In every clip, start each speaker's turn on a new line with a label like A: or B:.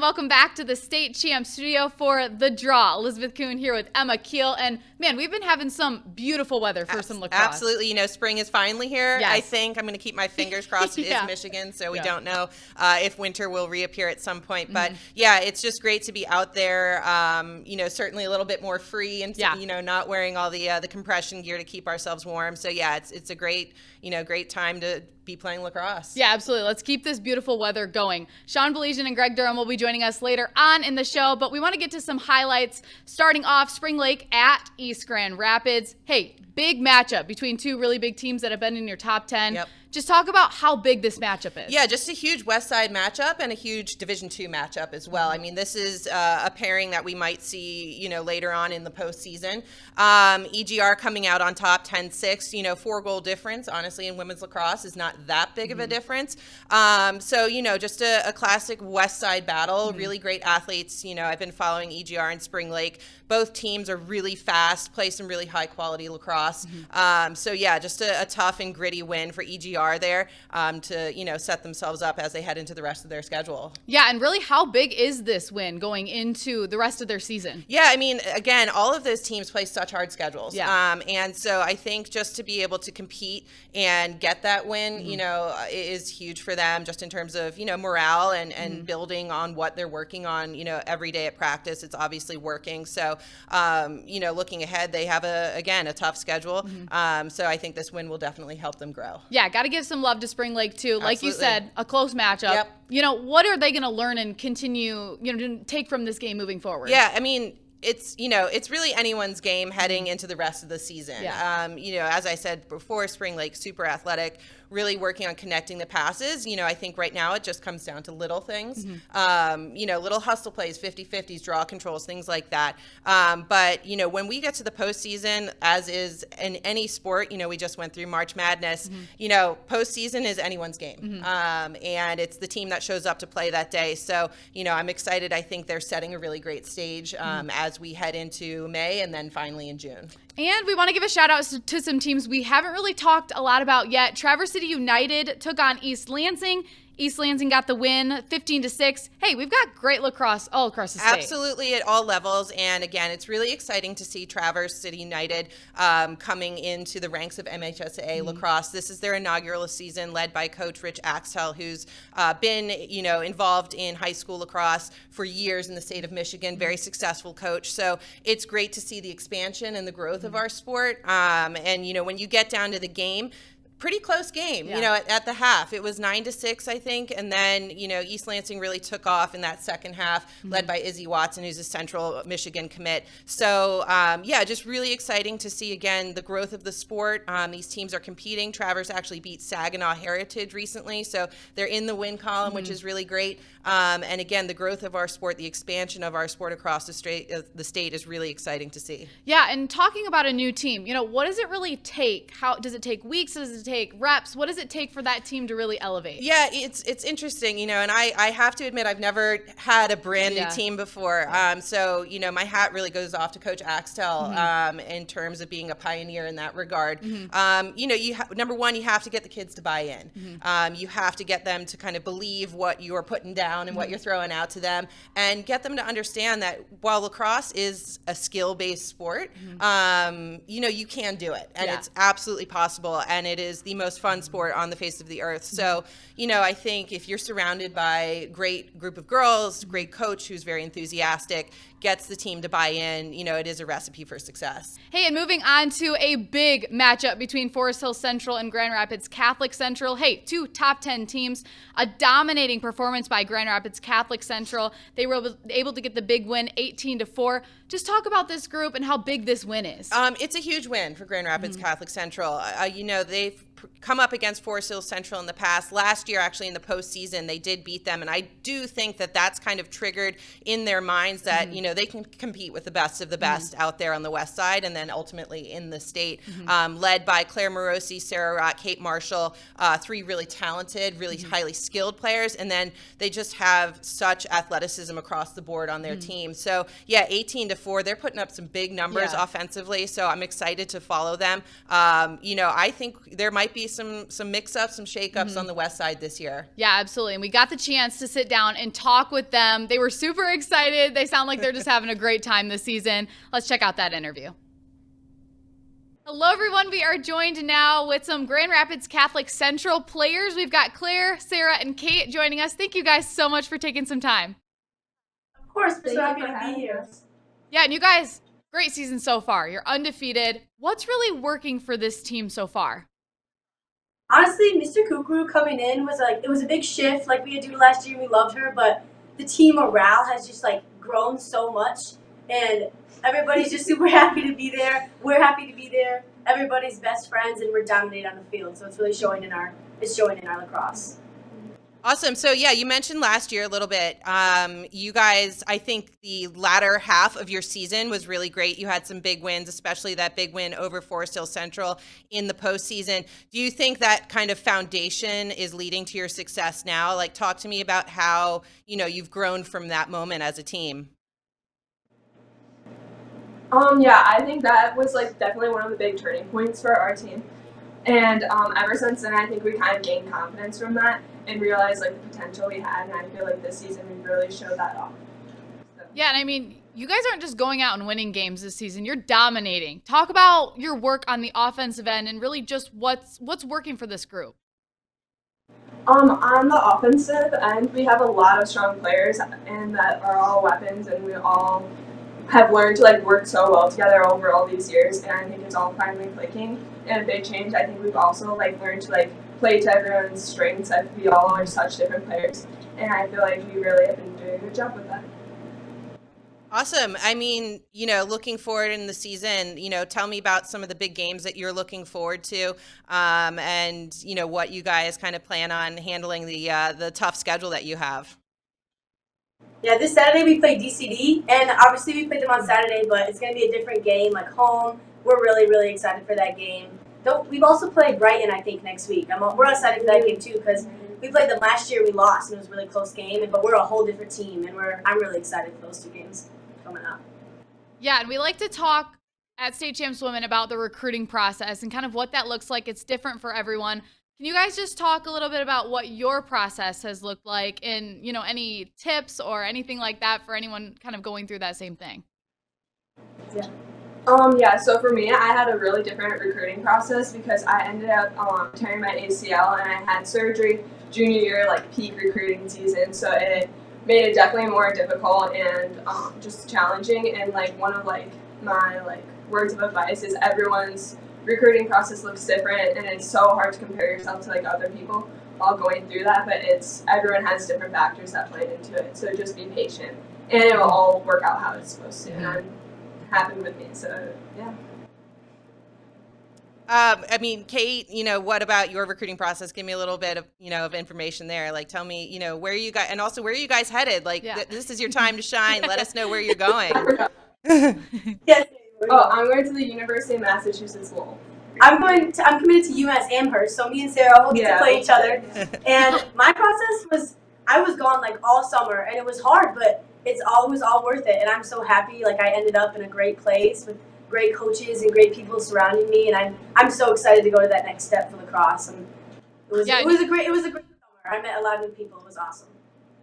A: welcome back to the State Champ Studio for The Draw. Elizabeth Coon here with Emma Kuehl. And man, we've been having some beautiful weather for some lacrosse.
B: Absolutely. Spring is finally here.
A: Yes.
B: I think I'm going to keep my fingers crossed. It is Michigan, so we don't know if winter will reappear at some point. But yeah, it's just great to be out there, certainly a little bit more free and, not wearing all the compression gear to keep ourselves warm. So yeah, it's a great time to be playing lacrosse.
A: Yeah, absolutely. Let's keep this beautiful weather going. Sean Baligian and Greg Durham will be joining us later on in the show, but we want to get to some highlights. Starting off, Spring Lake at East Grand Rapids. Hey, big matchup between two really big teams that have been in your top 10.
B: Yep.
A: Just talk about how big this matchup is.
B: Yeah, just a huge West Side matchup and a huge Division II matchup as well. I mean, this is a pairing that we might see, later on in the postseason. EGR coming out on top 10-6, 4-goal difference, honestly, in women's lacrosse is not that big of a difference. Just a classic West Side battle, really great athletes. I've been following EGR and Spring Lake. Both teams are really fast, play some really high quality lacrosse. Just a tough and gritty win for EGR there to set themselves up as they head into the rest of their schedule.
A: Yeah, and really, how big is this win going into the rest of their season?
B: Yeah, I mean, again, all of those teams play such hard schedules.
A: Yeah.
B: And so I think just to be able to compete and get that win, is huge for them just in terms of, morale and building on what they're working on, every day at practice. It's obviously working. So, looking ahead, they have a tough schedule. So I think this win will definitely help them grow.
A: Yeah, got to give some love to Spring Lake too. Like
B: Absolutely.
A: you said, a close matchup.
B: Yep.
A: What are they going to learn and continue, to take from this game moving forward?
B: Yeah, I mean, it's really anyone's game heading into the rest of the season.
A: Yeah.
B: As I said before, Spring Lake super athletic, really working on connecting the passes. I think right now it just comes down to little things. Little hustle plays, 50-50s, draw controls, things like that. But when we get to the postseason, as is in any sport, we just went through March Madness. Postseason is anyone's game, and it's the team that shows up to play that day. So I'm excited. I think they're setting a really great stage as we head into May and then finally in June.
A: And we want to give a shout out to some teams we haven't really talked a lot about yet. Traverse City United took on East Lansing. East Lansing got the win, 15-6. Hey, we've got great lacrosse all across the state.
B: Absolutely, at all levels. And again, it's really exciting to see Traverse City United coming into the ranks of MHSAA lacrosse. This is their inaugural season, led by Coach Rich Axtell, who's been, involved in high school lacrosse for years in the state of Michigan. Very successful coach. So it's great to see the expansion and the growth of our sport. And when you get down to the game, pretty close game, at the half. It was 9-6, I think. And then, East Lansing really took off in that second half, led by Izzy Watson, who's a Central Michigan commit. So, just really exciting to see, again, the growth of the sport. These teams are competing. Traverse actually beat Saginaw Heritage recently. So they're in the win column, which is really great. And again, the growth of our sport, the expansion of our sport across the state is really exciting to see.
A: Yeah, and talking about a new team, what does it really take? How does it take weeks? Does it take reps? What does it take for that team to really elevate?
B: Yeah, it's interesting, and I have to admit I've never had a brand new team before. So, my hat really goes off to Coach Axtell in terms of being a pioneer in that regard. Number one, you have to get the kids to buy in. You have to get them to kind of believe what you're putting down and what you're throwing out to them, and get them to understand that while lacrosse is a skill-based sport, you can do it, and it's absolutely possible, and it is the most fun sport on the face of the earth. So, I think if you're surrounded by a great group of girls, great coach who's very enthusiastic, gets the team to buy in, it is a recipe for success.
A: Hey, and moving on to a big matchup between Forest Hill Central and Grand Rapids Catholic Central. Hey, two top 10 teams, a dominating performance by Grand Rapids Catholic Central. They were able to get the big win, 18-4. Just talk about this group and how big this win is.
B: It's a huge win for Grand Rapids Catholic Central. They've come up against Forest Hill Central in the past. Last year, actually, in the postseason, they did beat them, and I do think that that's kind of triggered in their minds that, they can compete with the best of the best out there on the west side and then ultimately in the state, led by Claire Morosi, Sarah Rott, Kate Marshall, three really talented, really highly skilled players, and then they just have such athleticism across the board on their team. So, 18-4, they're putting up some big numbers offensively, so I'm excited to follow them. I think there might be some mix-ups, some shake-ups on the west side this year.
A: Yeah, absolutely. And we got the chance to sit down and talk with them. They were super excited. They sound like they're just having a great time this season. Let's check out that interview. Hello, everyone. We are joined now with some Grand Rapids Catholic Central players. We've got Claire, Sarah, and Kate joining us. Thank you guys so much for taking some time.
C: Of course, we're so happy to be here.
A: Yeah, and you guys, great season so far. You're undefeated. What's really working for this team so far?
C: Honestly, Mr. Kuehl coming in was it was a big shift like we had to do last year. We loved her, but the team morale has just grown so much, and everybody's just super happy to be there. We're happy to be there. Everybody's best friends, and we're dominating on the field. So it's really showing in our lacrosse.
B: Awesome. So, yeah, you mentioned last year a little bit. You guys, I think the latter half of your season was really great. You had some big wins, especially that big win over Forest Hill Central in the postseason. Do you think that kind of foundation is leading to your success now? Talk to me about how, you've grown from that moment as a team.
D: Yeah, I think that was definitely one of the big turning points for our team. And ever since then, I think we kind of gained confidence from that and realized the potential we had. And I feel like this season we really showed that off. So.
A: Yeah, and I mean, you guys aren't just going out and winning games this season. You're dominating. Talk about your work on the offensive end and really just what's working for this group.
D: On the offensive end, we have a lot of strong players and that are all weapons, and we all have learned to work so well together over all these years, and I think it's all finally clicking. And a big change, I think we've also learned to play to everyone's strengths. We all are such different players, and I feel like we really have been doing a good job with that.
B: Awesome. I mean, looking forward in the season, tell me about some of the big games that you're looking forward to, and what you guys kind of plan on handling the tough schedule that you have.
C: Yeah, this Saturday we play DCD, and obviously we played them on Saturday, but it's going to be a different game, home. We're really, really excited for that game. We've also played Brighton, I think, next week. We're excited for that game, too, because we played them last year. We lost, and it was a really close game, but we're a whole different team, and I'm really excited for those two games coming up.
A: Yeah, and we like to talk at State Champs Women about the recruiting process and kind of what that looks like. It's different for everyone. Can you guys just talk a little bit about what your process has looked like and, any tips or anything like that for anyone kind of going through that same thing?
C: Yeah.
D: Yeah, so for me, I had a really different recruiting process because I ended up tearing my ACL and I had surgery junior year, peak recruiting season. So it made it definitely more difficult and just challenging. And one of my words of advice is everyone's recruiting process looks different, and it's so hard to compare yourself to other people while going through that. But everyone has different factors that play into it. So just be patient, and it will all work out how it's supposed to. And happened with me. So yeah.
B: I mean, Kate, what about your recruiting process? Give me a little bit of, of information there. Tell me, where you guys, and also where are you guys headed? This is your time to shine. Let us know where you're going.
C: Yes.
D: Oh, I'm going to the University of Massachusetts Lowell.
C: I'm committed to UMass Amherst, so me and Sarah will get to play each other. And my process was, I was gone all summer, and it was hard, but it was all worth it. And I'm so happy, I ended up in a great place with great coaches and great people surrounding me, and I'm so excited to go to that next step for lacrosse. And it was a great summer. I met a lot of new people. It was awesome.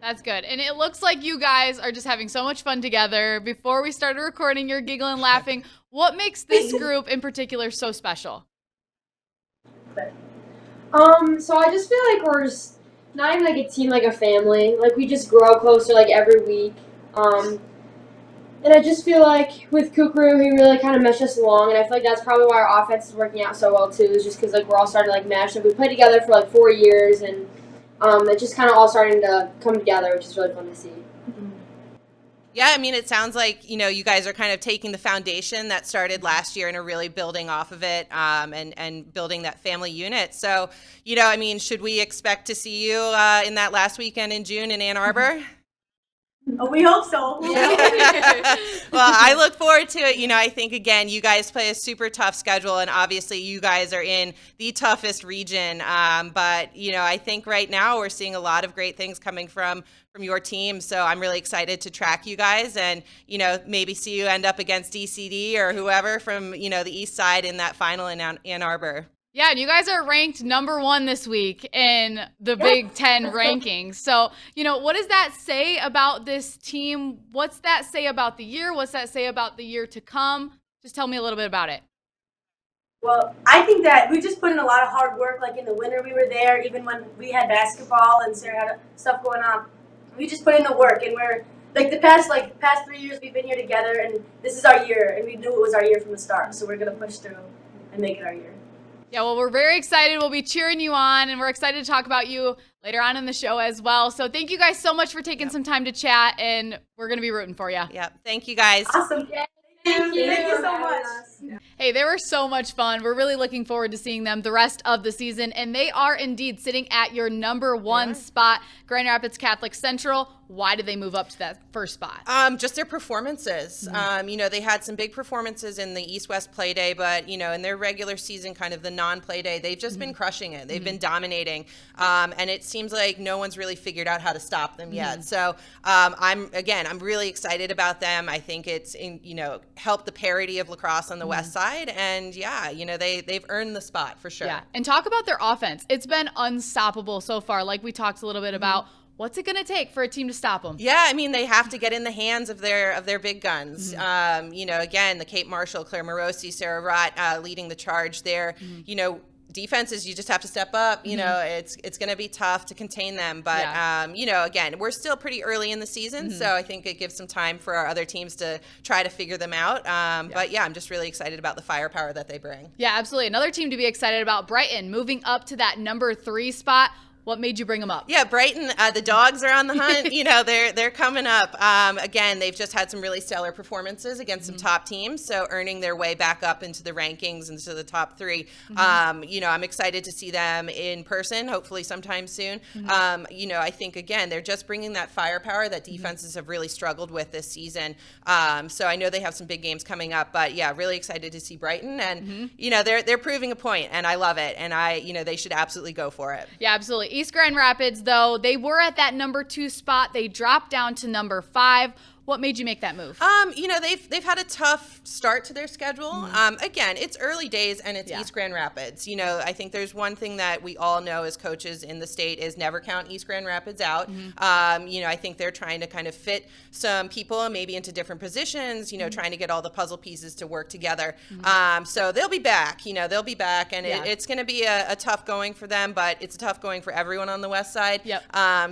A: That's good. And it looks like you guys are just having so much fun together. Before we started recording, you're giggling, laughing. What makes this group in particular so special?
E: So I just feel like we're just not even a team, a family. We just grow closer every week. And I just feel like with Kuehl, he really kind of meshed us along, and I feel like that's probably why our offense is working out so well too. Is just because we're all starting to mesh. We played together for 4 years, and it's just kind of all starting to come together, which is really fun to see.
B: Yeah, I mean, it sounds like, you guys are kind of taking the foundation that started last year and are really building off of it, and building that family unit. So, should we expect to see you in that last weekend in June in Ann Arbor?
C: Oh, we hope so.
B: Well, I look forward to it. I think, again, you guys play a super tough schedule, and obviously you guys are in the toughest region. But, I think right now we're seeing a lot of great things coming from your team. So I'm really excited to track you guys and, maybe see you end up against DCD or whoever from, the east side in that final in Ann Arbor.
A: Yeah, and you guys are ranked number 1 this week in the Big Ten rankings. So, what does that say about this team? What's that say about the year? What's that say about the year to come? Just tell me a little bit about it.
C: Well, I think that we just put in a lot of hard work. Like in the winter, we were there. Even when we had basketball and Sarah had stuff going on, we just put in the work. And we're like the past 3 years we've been here together, and this is our year, and we knew it was our year from the start. So we're gonna push through and make it our year.
A: Yeah, well, we're very excited. We'll be cheering you on, and we're excited to talk about you later on in the show as well. So thank you guys so much for taking some time to chat, and we're gonna be rooting for you.
B: Yep. Thank you, guys.
C: Awesome. Thank you so much.
A: Hey, they were so much fun. We're really looking forward to seeing them the rest of the season. And they are indeed sitting at your number 1 spot, Grand Rapids Catholic Central. Why did they move up to that first spot?
B: Just their performances. They had some big performances in the East-West play day, but, in their regular season, kind of the non-play day, they've just been crushing it. They've been dominating. And it seems like no one's really figured out how to stop them yet. So I'm really excited about them. I think it's, helped the parity of lacrosse on the West side. And they've earned the spot for sure.
A: Yeah. And talk about their offense. It's been unstoppable so far. Like we talked a little bit about. What's it going to take for a team to stop them?
B: Yeah, I mean, they have to get in the hands of their big guns. Again, the Kate Marshall, Claire Morosi, Sarah Rott leading the charge there. Defenses, you just have to step up. It's going to be tough to contain them. But, again, we're still pretty early in the season, so I think it gives some time for our other teams to try to figure them out. But, I'm just really excited about the firepower that they bring.
A: Yeah, absolutely. Another team to be excited about, Brighton, moving up to that number 3 spot. What made you bring them up?
B: Yeah, Brighton, the dogs are on the hunt. They're coming up. Again, they've just had some really stellar performances against some top teams, so earning their way back up into the rankings, into the top 3. I'm excited to see them in person, hopefully sometime soon. I think, again, they're just bringing that firepower that defenses have really struggled with this season. So I know they have some big games coming up, but, really excited to see Brighton. And, they're proving a point, and I love it. And they should absolutely go for it.
A: Yeah, absolutely. East Grand Rapids, though, they were at that number 2 spot. They dropped down to number 5. What made you make that move?
B: They've had a tough start to their schedule. Again, it's early days and it's East Grand Rapids. I think there's one thing that we all know as coaches in the state is never count East Grand Rapids out. I think they're trying to kind of fit some people maybe into different positions, trying to get all the puzzle pieces to work together. So they'll be back, and it's going to be a tough going for them, but it's a tough going for everyone on the West side.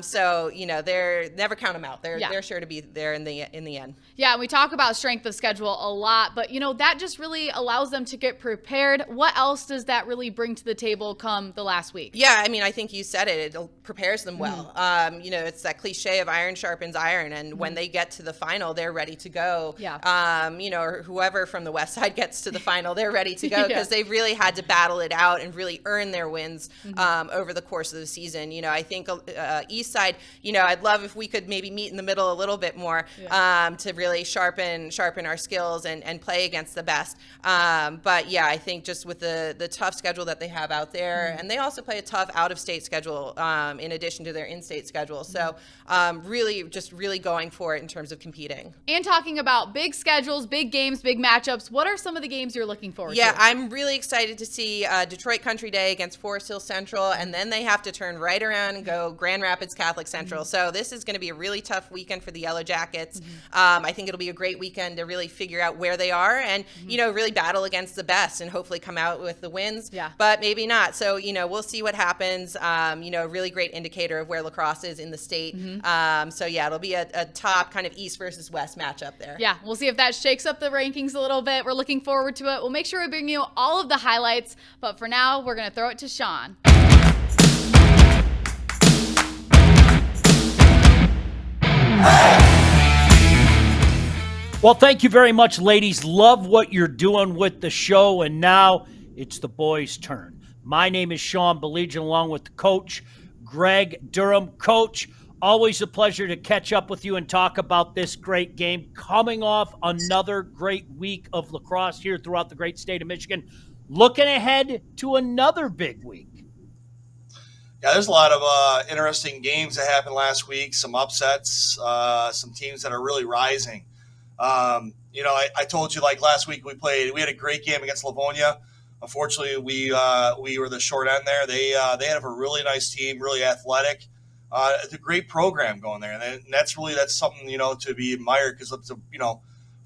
B: So, they're never count them out. They're sure to be there in the end.
A: Yeah, we talk about strength of schedule a lot, but that just really allows them to get prepared. What else does that really bring to the table come the last week?
B: Yeah, I mean, I think you said it. It prepares them well. It's that cliche of iron sharpens iron, and when they get to the final, they're ready to go. Or whoever from the West side gets to the final, they're ready to go because they've really had to battle it out and really earn their wins over the course of the season. I think East side, I'd love if we could maybe meet in the middle a little bit more. To really sharpen our skills and play against the best. But I think just with the tough schedule that they have out there, and they also play a tough out-of-state schedule in addition to their in-state schedule. So really going for it in terms of competing.
A: And talking about big schedules, big games, big matchups, what are some of the games you're looking forward to?
B: Yeah, I'm really excited to see Detroit Country Day against Forest Hill Central, and then they have to turn right around and go Grand Rapids Catholic Central. So this is going to be a really tough weekend for the Yellow Jackets. I think it'll be a great weekend to really figure out where they are and, really battle against the best and hopefully come out with the wins, but maybe not. So, we'll see what happens. A really great indicator of where lacrosse is in the state. It'll be a top kind of East versus West matchup there.
A: Yeah, we'll see if that shakes up the rankings a little bit. We're looking forward to it. We'll make sure we bring you all of the highlights, but for now, we're going to throw it to Sean.
F: Well, thank you very much, ladies. Love what you're doing with the show, and now it's the boys' turn. My name is Sean Baligian, along with the coach, Greg Durham. Coach, always a pleasure to catch up with you and talk about this great game. Coming off another great week of lacrosse here throughout the great state of Michigan. Looking ahead to another big week.
G: Yeah, there's a lot of interesting games that happened last week, some upsets, some teams that are really rising. I told you last week we had a great game against Livonia. Unfortunately, we were the short end there. They have a really nice team, really athletic. It's a great program going there, and that's something to be admired because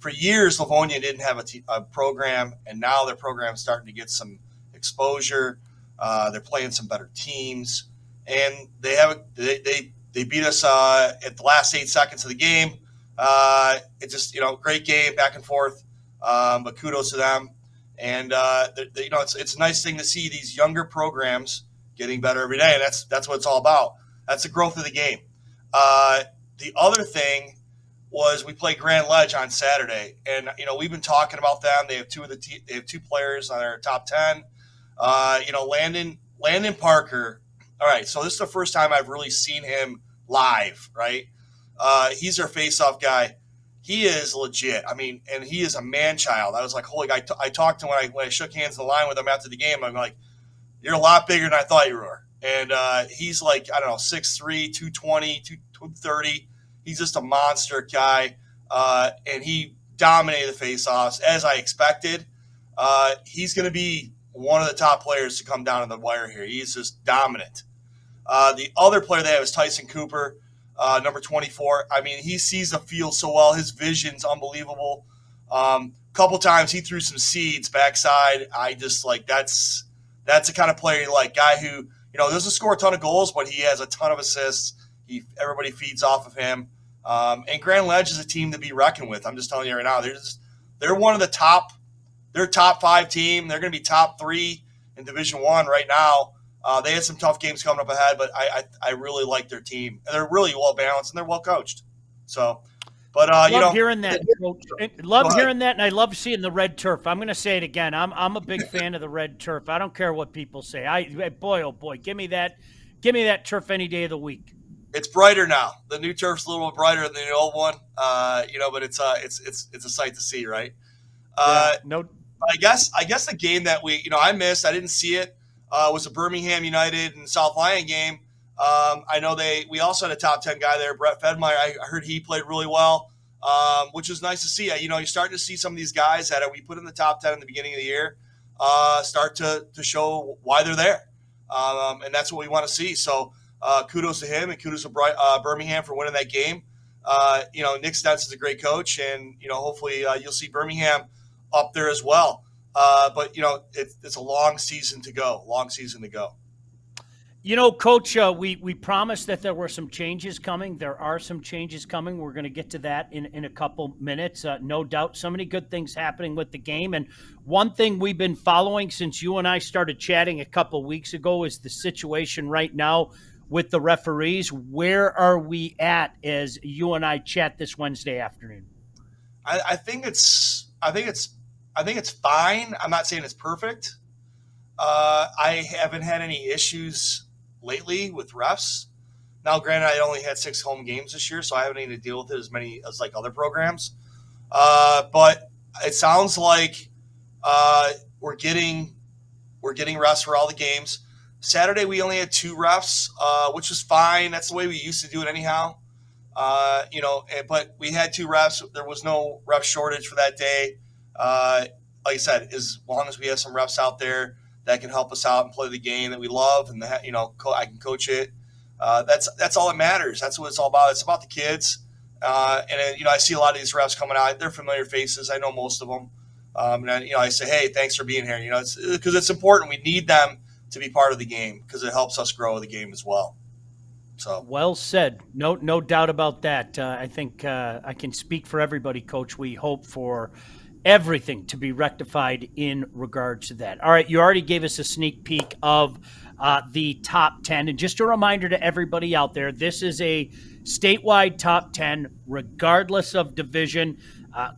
G: for years Livonia didn't have a program, and now their program's starting to get some exposure. They're playing some better teams, and they beat us at the last 8 seconds of the game. It's just great game back and forth, but kudos to them. And it's a nice thing to see these younger programs getting better every day, and that's what it's all about. That's the growth of the game. The other thing was we played Grand Ledge on Saturday, and we've been talking about them. They have they have two players on their top 10. Landon Parker. All right, so this is the first time I've really seen him live. Right, he's their face-off guy. He is legit. I mean, and he is a man-child. I was like, holy! I talked to him when I shook hands in the line with him after the game. I'm like, you're a lot bigger than I thought you were. And he's like, I don't know, 6'3", 220, 230. He's just a monster guy. And he dominated the face-offs, as I expected. He's going to be one of the top players to come down to the wire here. He's just dominant. The other player they have is Tyson Cooper, number 24. I mean, he sees the field so well. His vision's unbelievable. Couple times he threw some seeds backside. I just like that's the kind of player you like, guy who doesn't score a ton of goals, but he has a ton of assists. Everybody feeds off of him. And Grand Ledge is a team to be reckoned with. I'm just telling you right now, they're one of the top. They're top 5 team. They're going to be top 3 in Division I right now. They had some tough games coming up ahead, but I really like their team. And they're really well balanced and they're well coached. So, but
F: hearing that, Coach. Hearing that, and I love seeing the red turf. I'm going to say it again. I'm a big fan of the red turf. I don't care what people say. Boy, oh boy, give me that turf any day of the week.
G: It's brighter now. The new turf's a little bit brighter than the old one. But it's a sight to see, right?
F: No.
G: I guess the game that I missed, I didn't see it, was the Birmingham United and South Lyon game. I know we also had a top 10 guy there, Brett Fedmeyer. I heard he played really well, which is nice to see. You're starting to see some of these guys that we put in the top 10 in the beginning of the year start to show why they're there. And that's what we want to see. So kudos to him and kudos to Birmingham for winning that game. Nick Stentz is a great coach, and, hopefully you'll see Birmingham up there as well. But it's a long season to go.
F: Coach, we promised that there were some changes coming. There are some changes coming. We're going to get to that in a couple minutes. No doubt so many good things happening with the game. And one thing we've been following since you and I started chatting a couple weeks ago is the situation right now with the referees. Where are we at as you and I chat this Wednesday afternoon?
G: I think it's fine. I'm not saying it's perfect. I haven't had any issues lately with refs. Now, granted, I only had 6 home games this year, so I haven't had to deal with it as many as like other programs. But it sounds like we're getting refs for all the games. Saturday, we only had 2 refs, which was fine. That's the way we used to do it anyhow. But we had 2 refs. There was no ref shortage for that day. Like I said, as long as we have some refs out there that can help us out and play the game that we love, and I can coach it. That's all that matters. That's what it's all about. It's about the kids. I see a lot of these refs coming out. They're familiar faces. I know most of them. I say, hey, thanks for being here. Because it's important. We need them to be part of the game because it helps us grow the game as well. So
F: well said. No doubt about that. I think I can speak for everybody, Coach. We hope for everything to be rectified in regards to that. All right, you already gave us a sneak peek of the top 10. And just a reminder to everybody out there, this is a statewide top 10, regardless of division.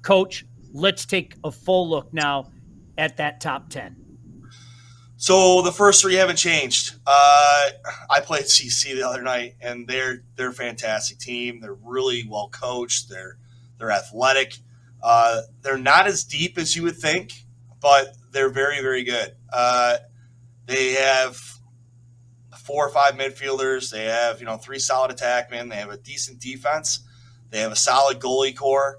F: Coach, let's take a full look now at that top 10.
G: So the first 3 haven't changed. I played CC the other night, and they're a fantastic team. They're really well coached. They're athletic. They're not as deep as you would think, but they're very, very good. They have 4 or 5 midfielders. They have 3 solid attackmen. They have a decent defense. They have a solid goalie core.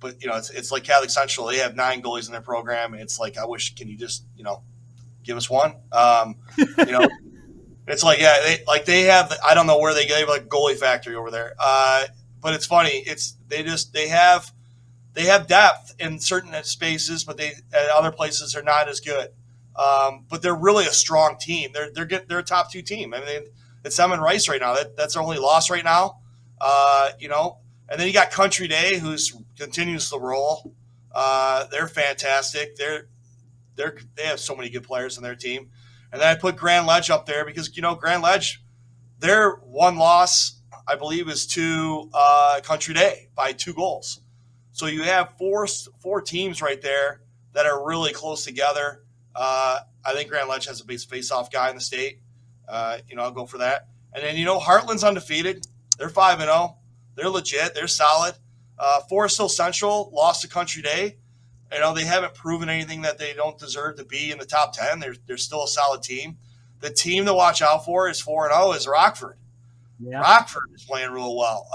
G: but it's like Catholic Central. They have 9 goalies in their program. It's like, I wish, can you just give us one? It's like, yeah, they have. I don't know where they gave like goalie factory over there. But it's funny. They have depth in certain spaces, but at other places they're not as good. But they're really a strong team. They're a top 2 team. I mean, it's them and Rice right now. That's their only loss right now. And then you got Country Day, who's continues to roll. They're fantastic. They have so many good players in their team. And then I put Grand Ledge up there because Grand Ledge, their one loss, I believe, is to Country Day by 2 goals. So you have four teams right there that are really close together. I think Grand Ledge has the best face-off guy in the state. I'll go for that. And then, Heartland's undefeated. They're 5-0. They're legit. They're solid. Forest Hill Central lost to Country Day. They haven't proven anything that they don't deserve to be in the top 10. They're still a solid team. The team to watch out for is 4-0 is Rockford. Yeah. Rockford is playing real well.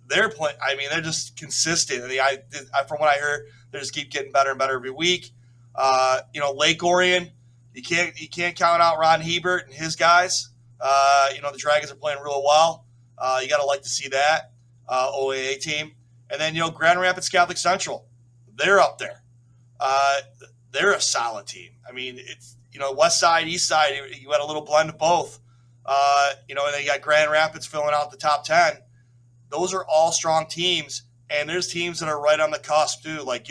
G: They're playing. I mean, they're just consistent. From what I heard, they just keep getting better and better every week. Lake Orion, you can't count out Ron Hebert and his guys. The Dragons are playing real well. You got to like to see that OAA team. And then Grand Rapids Catholic Central, they're up there. They're a solid team. I mean, it's West Side, East Side. You had a little blend of both. And then you got Grand Rapids filling out the top 10. Those are all strong teams, and there's teams that are right on the cusp too. Like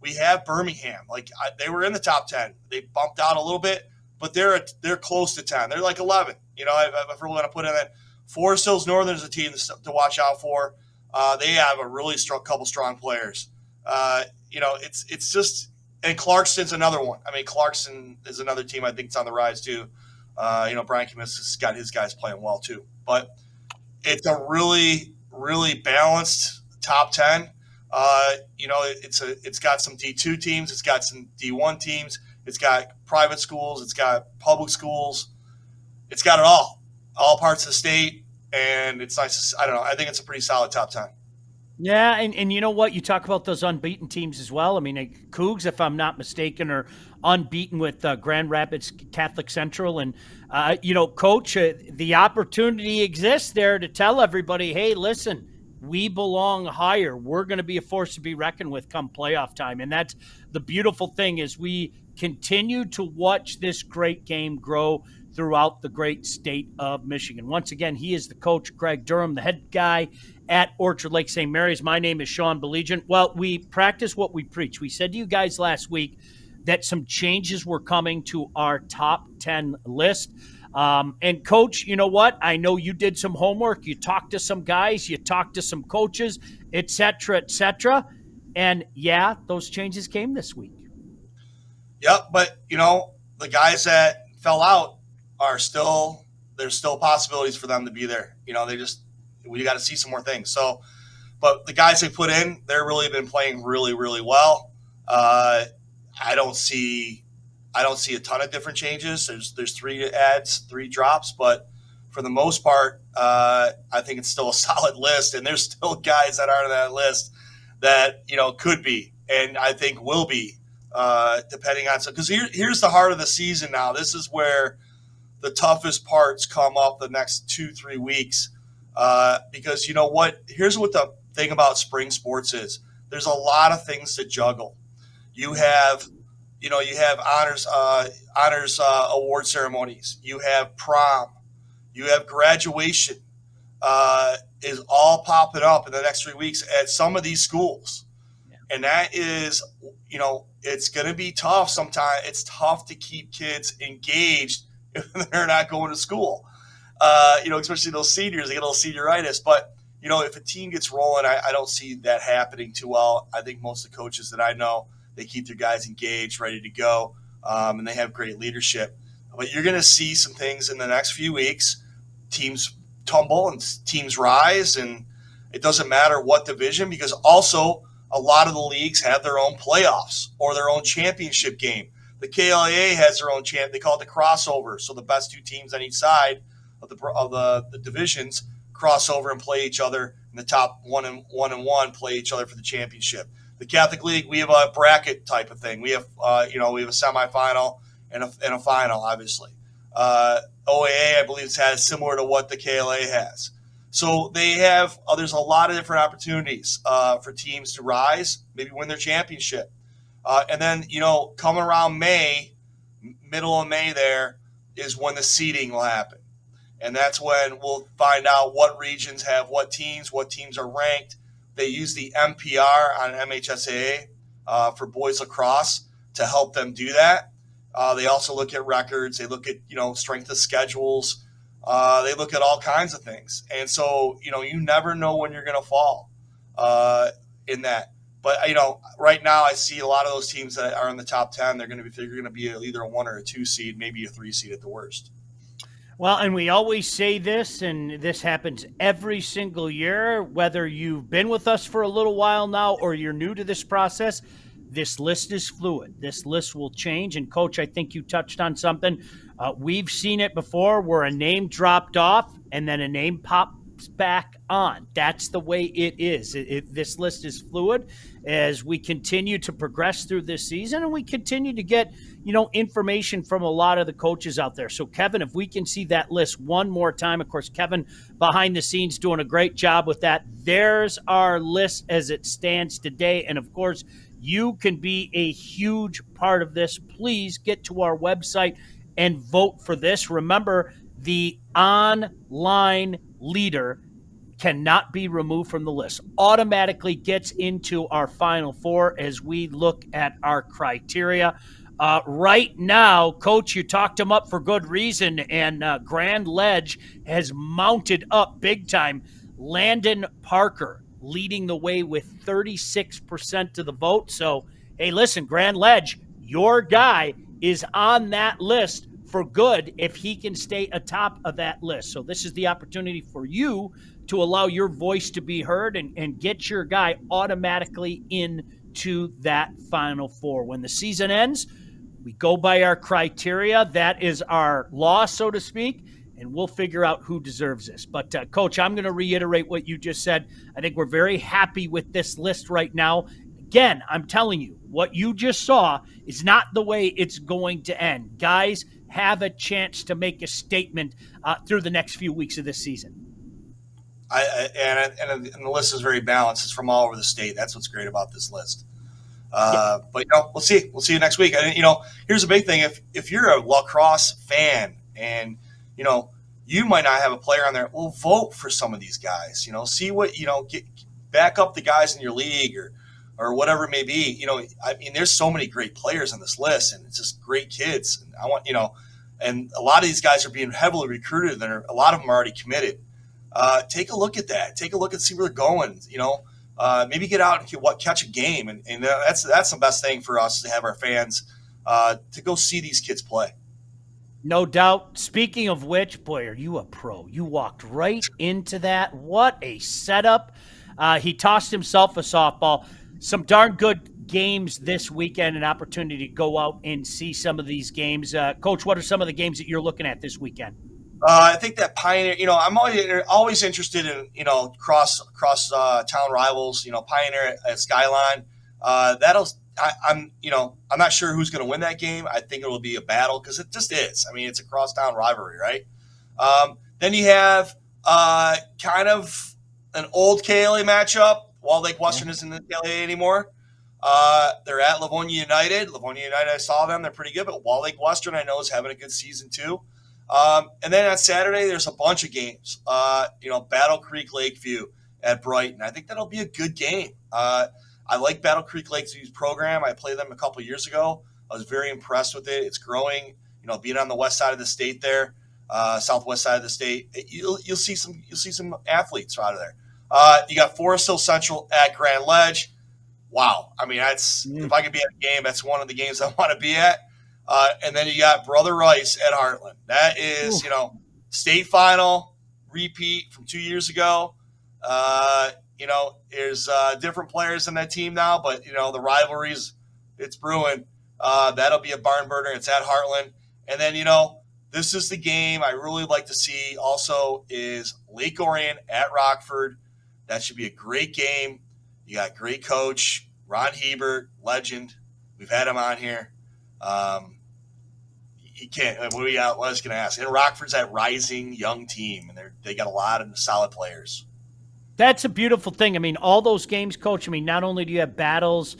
G: we have Birmingham. Like they were in the top 10. They bumped out a little bit, but they're close to 10. They're like 11. If we're going to put in that, Forest Hills Northern is a team to watch out for. They have a really couple strong players. It's just, and Clarkston's another one. I mean, Clarkston is another team I think is on the rise too. Brian Kaminsky's has got his guys playing well too. But it's a really, really balanced top 10. It's got some D2 teams. It's got some D1 teams. It's got private schools. It's got public schools. It's got it all parts of the state. And it's nice. I don't know. I think it's a pretty solid top 10.
F: Yeah, and you know what? You talk about those unbeaten teams as well. I mean, Cougs, if I'm not mistaken, are unbeaten with Grand Rapids Catholic Central. And, Coach, the opportunity exists there to tell everybody, hey, listen, we belong higher. We're going to be a force to be reckoned with come playoff time. And that's the beautiful thing is we continue to watch this great game grow throughout the great state of Michigan. Once again, he is the coach, Greg Durham, the head guy at Orchard Lake St. Mary's. My name is Sean Baligian. Well, we practice what we preach. We said to you guys last week that some changes were coming to our top 10 list. And Coach, you know what? I know you did some homework. You talked to some guys. You talked to some coaches, et cetera, et cetera. And, yeah, those changes came this week.
G: Yep, but, the guys that fell out there's still possibilities for them to be there. We got to see some more things. So, but the guys they put in, they're really been playing really, really well. I don't see a ton of different changes. There's 3 adds, 3 drops, but for the most part, I think it's still a solid list. And there's still guys that aren't on that list that could be, and I think will be, depending on. So, because here's the heart of the season now. This is where the toughest parts come up the next 2-3 weeks. Because here's what the thing about spring sports is. There's a lot of things to juggle. You have honors award ceremonies. You have prom. You have graduation. Is all popping up in the next 3 weeks at some of these schools. Yeah. And that is, it's going to be tough sometimes. It's tough to keep kids engaged if they're not going to school. Especially those seniors, they get a little senioritis. But, if a team gets rolling, I don't see that happening too well. I think most of the coaches that I know, they keep their guys engaged, ready to go, and they have great leadership. But you're going to see some things in the next few weeks. Teams tumble and teams rise, and it doesn't matter what division, because also a lot of the leagues have their own playoffs or their own championship game. The KLAA has their own they call it the crossover. So the best 2 teams on each side of the divisions cross over and play each other and the top one play each other for the championship. The Catholic League, we have a bracket type of thing. We have we have a semifinal and a final, obviously. OAA, I believe, has similar to what the KLA has. So they have there's a lot of different opportunities for teams to rise, maybe win their championship. And then, come around May, middle of May there is when the seeding will happen. And that's when we'll find out what regions have what teams are ranked. They use the MPR on MHSAA for Boys Lacrosse to help them do that. They also look at records. They look at, strength of schedules. They look at all kinds of things. And so, you never know when you're going to fall in that. But, right now I see a lot of those teams that are in the top 10, they're going to be either a 1 or a 2 seed, maybe a 3 seed at the worst.
F: Well, and we always say this, and this happens every single year, whether you've been with us for a little while now or you're new to this process, this list is fluid. This list will change. And, Coach, I think you touched on something. We've seen it before where a name dropped off and then a name pops back on. That's the way it is. This list is fluid as we continue to progress through this season, and we continue to get, information from a lot of the coaches out there. So, Kevin, if we can see that list one more time, of course, Kevin behind the scenes doing a great job with that. There's our list as it stands today. And, of course, you can be a huge part of this. Please get to our website and vote for this. Remember, the online leader cannot be removed from the list. Automatically gets into our Final Four as we look at our criteria. Right now, Coach, you talked him up for good reason, and Grand Ledge has mounted up big time. Landon Parker leading the way with 36% of the vote. So, hey, listen, Grand Ledge, your guy is on that list for good if he can stay atop of that list. So this is the opportunity for you to allow your voice to be heard and get your guy automatically into that Final Four. When the season ends, we go by our criteria. That is our law, so to speak, and we'll figure out who deserves this. But, Coach, I'm going to reiterate what you just said. I think we're very happy with this list right now. Again, I'm telling you, what you just saw is not the way it's going to end. Guys have a chance to make a statement through the next few weeks of this season.
G: And the list is very balanced. It's from all over the state. That's what's great about this list. But we'll see. We'll see you next week. And here's a big thing: if you're a lacrosse fan and you might not have a player on there, well, vote for some of these guys. See what back up the guys in your league or whatever it may be. There's so many great players on this list, and it's just great kids. And I want and a lot of these guys are being heavily recruited, and a lot of them are already committed. Take a look at that. Take a look and see where they're going. Maybe get out and catch a game, and that's the best thing for us to have our fans to go see these kids play.
F: No doubt. Speaking of which, boy, are you a pro? You walked right into that. What a setup. He tossed himself a softball. Some darn good games this weekend, an opportunity to go out and see some of these games. Coach, what are some of the games that you're looking at this weekend?
G: I think that Pioneer, I'm always interested in, cross town rivals, Pioneer at Skyline. I'm not sure who's going to win that game. I think it will be a battle because it just is. It's a cross-town rivalry, right? Then you have kind of an old KLA matchup. Walled Lake Western isn't in the KLA anymore. They're at Livonia United. Livonia United, I saw them. They're pretty good. But Walled Lake Western, I know, is having a good season too. And then on Saturday, there's a bunch of games. Battle Creek Lakeview at Brighton. I think that'll be a good game. I like Battle Creek Lakeview's program. I played them a couple of years ago. I was very impressed with it. It's growing. Being on the west side of the state there, southwest side of the state, you'll see some athletes out of there. You got Forest Hill Central at Grand Ledge. Wow. If I could be at a game, that's one of the games I want to be at. And then you got Brother Rice at Heartland. That is, state final repeat from 2 years ago. There's different players in that team now, but, the rivalries, it's brewing. That'll be a barn burner. It's at Heartland. And then, this is the game I really like to see also is Lake Orion at Rockford. That should be a great game. You got great coach, Ron Hebert, legend. We've had him on here. He can't. What I was going to ask. And Rockford's that rising young team, and they got a lot of solid players.
F: That's a beautiful thing. I mean, all those games, Coach, I mean, not only do you have battles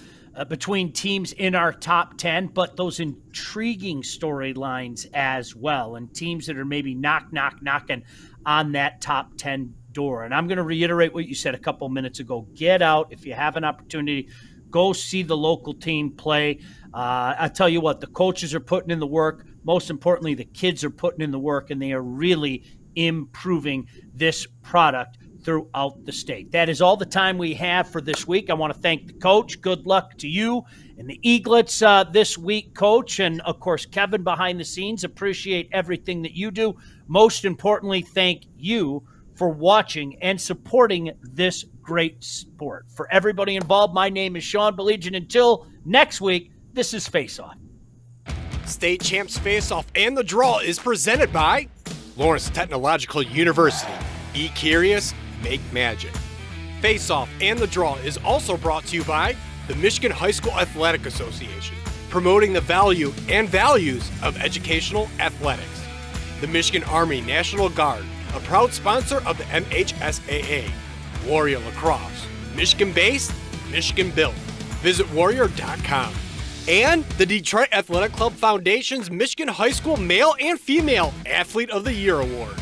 F: between teams in our top 10, but those intriguing storylines as well, and teams that are maybe knocking on that top 10 door. And I'm going to reiterate what you said a couple minutes ago. Get out. If you have an opportunity, go see the local team play. I tell you what, the coaches are putting in the work. Most importantly, the kids are putting in the work, and they are really improving this product throughout the state. That is all the time we have for this week. I want to thank the coach. Good luck to you and the Eaglets this week, Coach. And, of course, Kevin behind the scenes. Appreciate everything that you do. Most importantly, thank you for watching and supporting this great sport. For everybody involved, my name is Sean Baligian. Until next week, this is Face Off.
H: State Champs Face Off and the Draw is presented by Lawrence Technological University. Be curious, make magic. Face Off and the Draw is also brought to you by the Michigan High School Athletic Association, promoting the value and values of educational athletics. The Michigan Army National Guard, a proud sponsor of the MHSAA. Warrior Lacrosse, Michigan-based, Michigan-built. Visit warrior.com. And the Detroit Athletic Club Foundation's Michigan High School Male and Female Athlete of the Year Award.